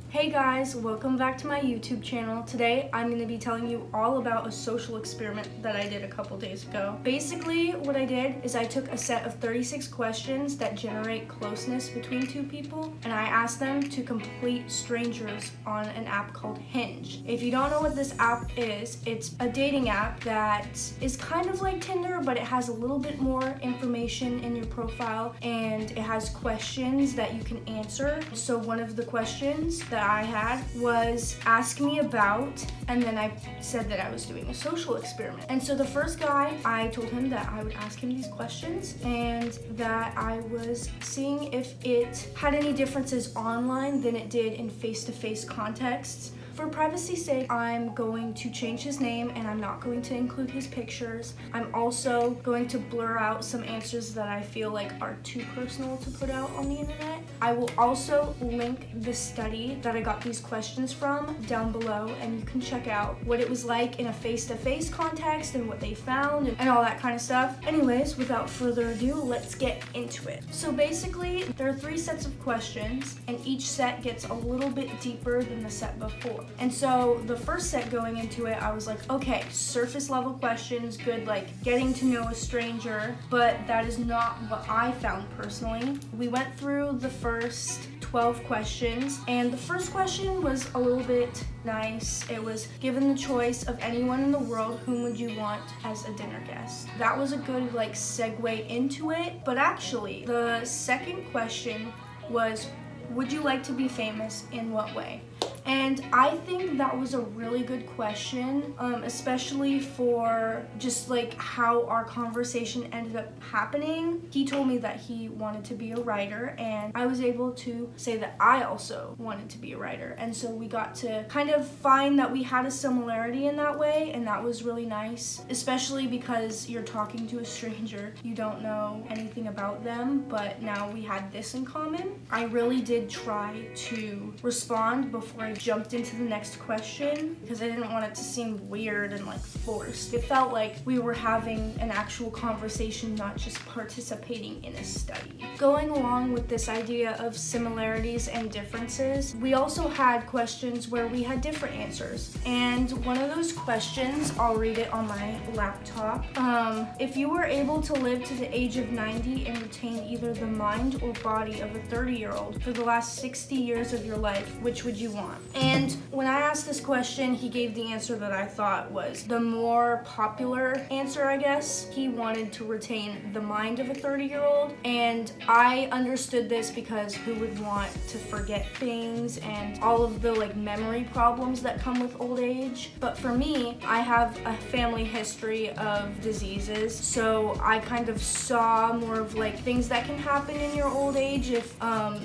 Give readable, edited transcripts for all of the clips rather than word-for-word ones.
Hey guys, welcome back to my YouTube channel. Today I'm going to be telling you all about a social experiment that I did a couple days ago. Basically, what I did is I took a set of 36 questions that generate closeness between two people, and I asked them to complete strangers on an app called Hinge. If you don't know what this app is, it's a dating app that is kind of like Tinder, but it has a little bit more information in your profile, and it has questions that you can answer. So one of the questions that I had was ask me about, and then I said that I was doing a social experiment. And so the first guy, I told him that I would ask him these questions and that I was seeing if it had any differences online than it did in face-to-face contexts. For privacy's sake, I'm going to change his name and I'm not going to include his pictures. I'm also going to blur out some answers that I feel like are too personal to put out on the internet. I will also link the study that I got these questions from down below, and you can check out what it was like in a face-to-face context and what they found and all that kind of stuff. Anyways, without further ado, let's get into it. So basically, there are 3 sets of questions, and each set gets a little bit deeper than the set before. And so the first set going into it, I was like, okay, surface level questions, good, like getting to know a stranger, but that is not what I found personally. We went through the first 12 questions, and the first question was a little bit nice. It was, given the choice of anyone in the world, whom would you want as a dinner guest? That was a good like segue into it, but actually the second question was, would you like to be famous? In what way? And I think that was a really good question, especially for just like how our conversation ended up happening. He told me that he wanted to be a writer, and I was able to say that I also wanted to be a writer. And so we got to kind of find that we had a similarity in that way, and that was really nice, especially because you're talking to a stranger. You don't know anything about them, but now we had this in common. I really did try to respond before I jumped into the next question because I didn't want it to seem weird and like forced. It felt like we were having an actual conversation, not just participating in a study. Going along with this idea of similarities and differences, we also had questions where we had different answers. And one of those questions, I'll read it on my laptop. If you were able to live to the age of 90 and retain either the mind or body of a 30-year-old for the last 60 years of your life, which would you want? And when I asked this question, he gave the answer that I thought was the more popular answer, I guess. He wanted to retain the mind of a 30-year-old, and I understood this because who would want to forget things and all of the like memory problems that come with old age? But for me, I have a family history of diseases, so I kind of saw more of like things that can happen in your old age if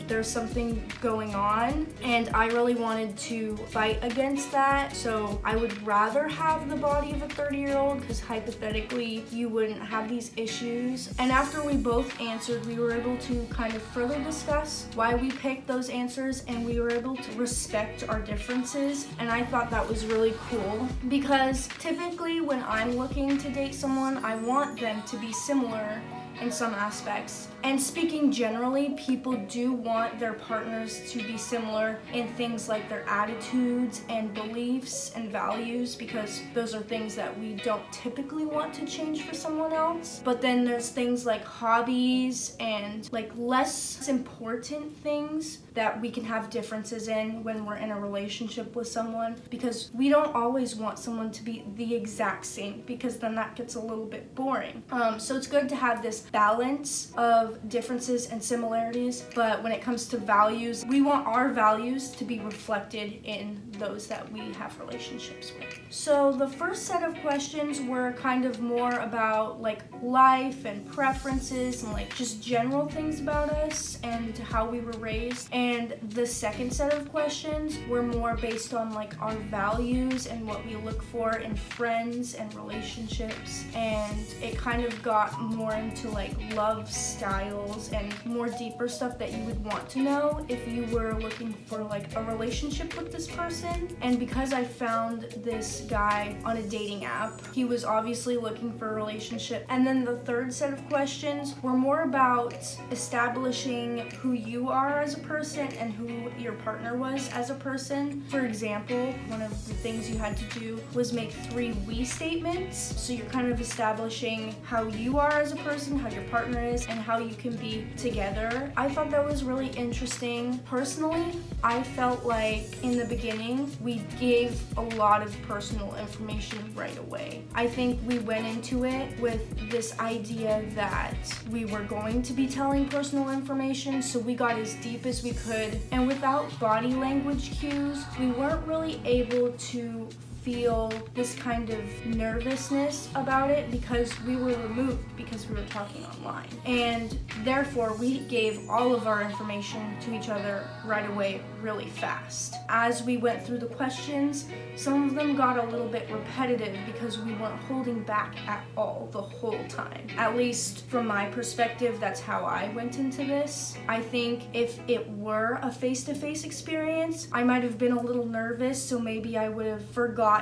there's something going on, and I really wanted to fight against that. So I would rather have the body of a 30-year-old because hypothetically you wouldn't have these issues. And after we both answered, we were able to kind of further discuss why we picked those answers, and we were able to respect our differences. And I thought that was really cool because typically when I'm looking to date someone, I want them to be similar in some aspects. And speaking generally, people do want their partners to be similar in things like their attitudes and beliefs and values, because those are things that we don't typically want to change for someone else. But then there's things like hobbies and like less important things that we can have differences in when we're in a relationship with someone, because we don't always want someone to be the exact same, because then that gets a little bit boring. So it's good to have this balance of differences and similarities, but when it comes to values, we want our values to be reflected in those that we have relationships with. So the first set of questions were kind of more about like life and preferences and like just general things about us and how we were raised. And the second set of questions were more based on like our values and what we look for in friends and relationships. And it kind of got more into like love styles and more deeper stuff that you would want to know if you were looking for like a relationship with this person. And because I found this guy on a dating app, he was obviously looking for a relationship. And then the third set of questions were more about establishing who you are as a person person and who your partner was as a person. For example, one of the things you had to do was make 3 we statements. So you're kind of establishing how you are as a person, how your partner is, and how you can be together. I thought that was really interesting. Personally, I felt like in the beginning, we gave a lot of personal information right away. I think we went into it with this idea that we were going to be telling personal information, so we got as deep as we could. And without body language cues, we weren't really able to feel this kind of nervousness about it because we were removed because we were talking online. And therefore, we gave all of our information to each other right away really fast. As we went through the questions, some of them got a little bit repetitive because we weren't holding back at all the whole time. At least from my perspective, that's how I went into this. I think if it were a face-to-face experience, I might have been a little nervous, so maybe I would have forgotten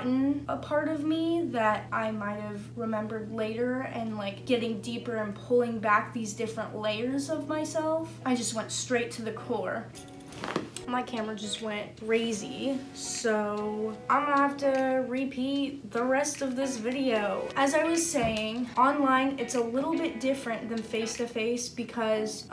a part of me that I might have remembered later, and like getting deeper and pulling back these different layers of myself. I just went straight to the core. My camera just went crazy, so I'm gonna have to repeat the rest of this video. As I was saying, online it's a little bit different than face-to-face because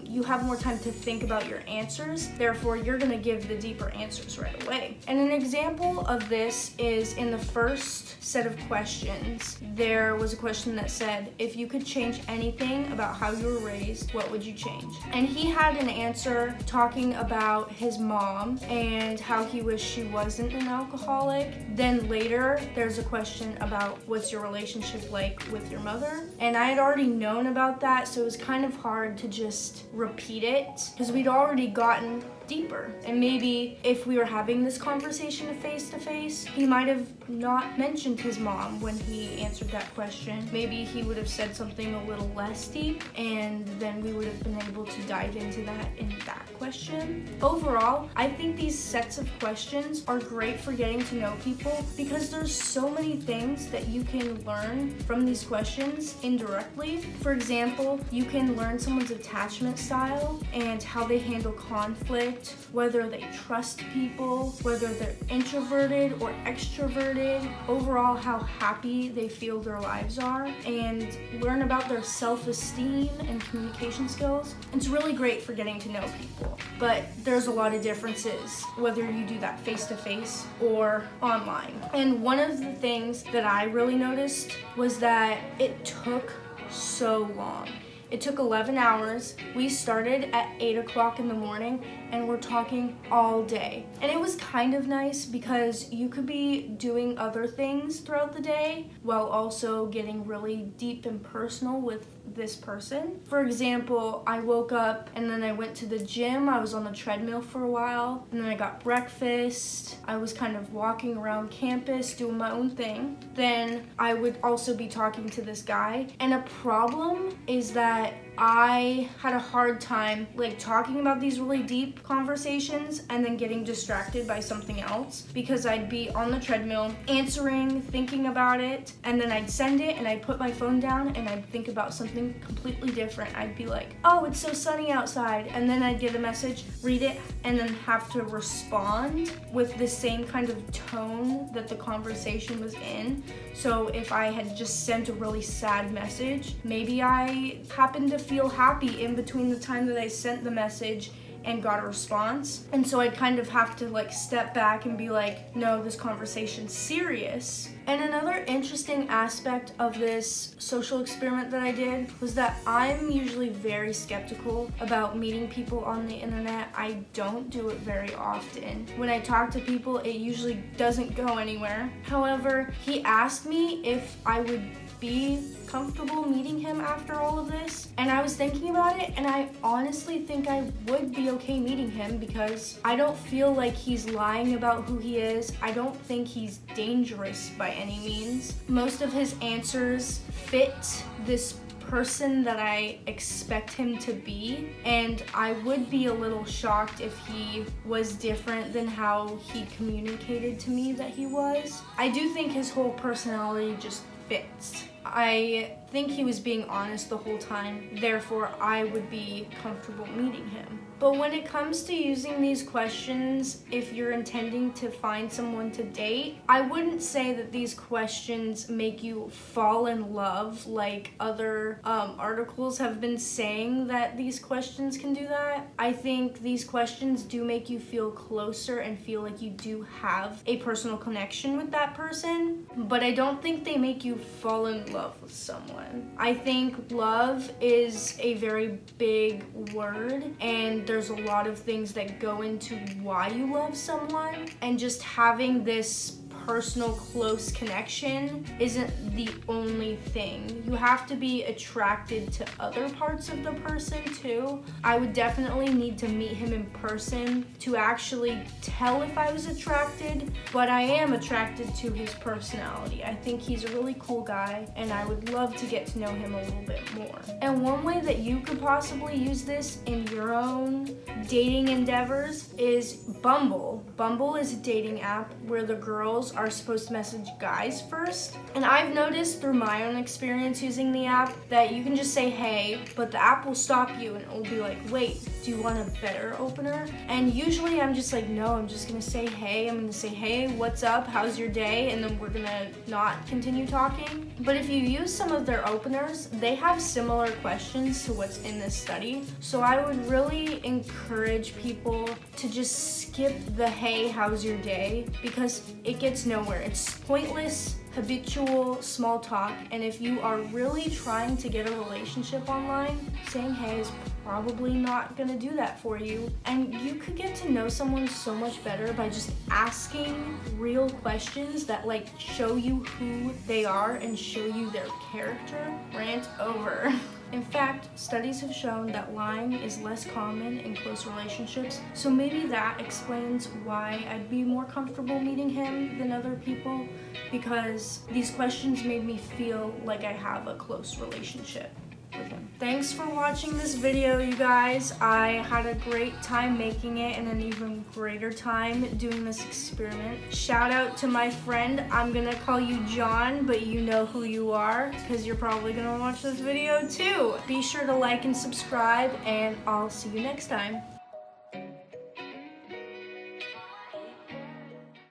you have more time to think about your answers, therefore you're gonna give the deeper answers right away. And an example of this is in the first set of questions, there was a question that said, if you could change anything about how you were raised, what would you change? And he had an answer talking about his mom and how he wished she wasn't an alcoholic. Then later, there's a question about what's your relationship like with your mother? And I had already known about that, so it was kind of hard to just repeat it because we'd already gotten deeper. And maybe if we were having this conversation face to face, he might have not mentioned his mom when he answered that question. Maybe he would have said something a little less deep, and then we would have been able to dive into that in that question. Overall, I think these sets of questions are great for getting to know people because there's so many things that you can learn from these questions indirectly. For example, you can learn someone's attachment style and how they handle conflict, whether they trust people, whether they're introverted or extroverted, overall how happy they feel their lives are, and learn about their self-esteem and communication skills. It's really great for getting to know people, but there's a lot of differences whether you do that face-to-face or online. And one of the things that I really noticed was that it took so long. It took 11 hours. We started at 8 o'clock in the morning and we're talking all day. And it was kind of nice because you could be doing other things throughout the day while also getting really deep and personal with this person. For example, I woke up and then I went to the gym. I was on the treadmill for a while, and then I got breakfast. I was kind of walking around campus doing my own thing. Then I would also be talking to this guy. And a problem is that I had a hard time like talking about these really deep conversations and then getting distracted by something else because I'd be on the treadmill answering, thinking about it, and then I'd send it and I'd put my phone down and I'd think about something completely different. I'd be like, oh, it's so sunny outside, and then I'd get a message, read it, and then have to respond with the same kind of tone that the conversation was in. So if I had just sent a really sad message, maybe I happened to feel happy in between the time that I sent the message and got a response. And so I'd kind of have to like step back and be like, no, this conversation's serious. And another interesting aspect of this social experiment that I did was that I'm usually very skeptical about meeting people on the internet. I don't do it very often. When I talk to people, it usually doesn't go anywhere. However, he asked me if I would be comfortable meeting him after all of this, and I was thinking about it, and I honestly think I would be okay meeting him because I don't feel like he's lying about who he is. I don't think he's dangerous by any means. Most of his answers fit this person that I expect him to be, and I would be a little shocked if he was different than how he communicated to me that he was. I do think his whole personality just fits. I think he was being honest the whole time, therefore I would be comfortable meeting him. But when it comes to using these questions, if you're intending to find someone to date, I wouldn't say that these questions make you fall in love like other articles have been saying that these questions can do that. I think these questions do make you feel closer and feel like you do have a personal connection with that person, but I don't think they make you fall in love with someone. I think love is a very big word, and there's a lot of things that go into why you love someone, and just having this personal close connection isn't the only thing. You have to be attracted to other parts of the person too. I would definitely need to meet him in person to actually tell if I was attracted, but I am attracted to his personality. I think he's a really cool guy, and I would love to get to know him a little bit more. And one way that you could possibly use this in your own dating endeavors is Bumble. Bumble is a dating app where the girls are supposed to message guys first. And I've noticed through my own experience using the app that you can just say hey, but the app will stop you and it will be like, wait, do you want a better opener? And usually I'm just like, no, I'm just gonna say hey. I'm gonna say, hey, what's up? How's your day? And then we're gonna not continue talking. But if you use some of their openers, they have similar questions to what's in this study. So I would really encourage people to just skip the hey, how's your day? Because it gets nowhere. It's pointless, habitual small talk, and if you are really trying to get a relationship online, saying hey is probably not gonna do that for you. And you could get to know someone so much better by just asking real questions that like show you who they are and show you their character. Rant over. In fact, studies have shown that lying is less common in close relationships, so maybe that explains why I'd be more comfortable meeting him than other people, because these questions made me feel like I have a close relationship with him. Thanks for watching this video, you guys. I had a great time making it and an even greater time doing this experiment. Shout out to my friend. I'm gonna call you John, but you know who you are because you're probably gonna watch this video too. Be sure to like and subscribe, and I'll see you next time.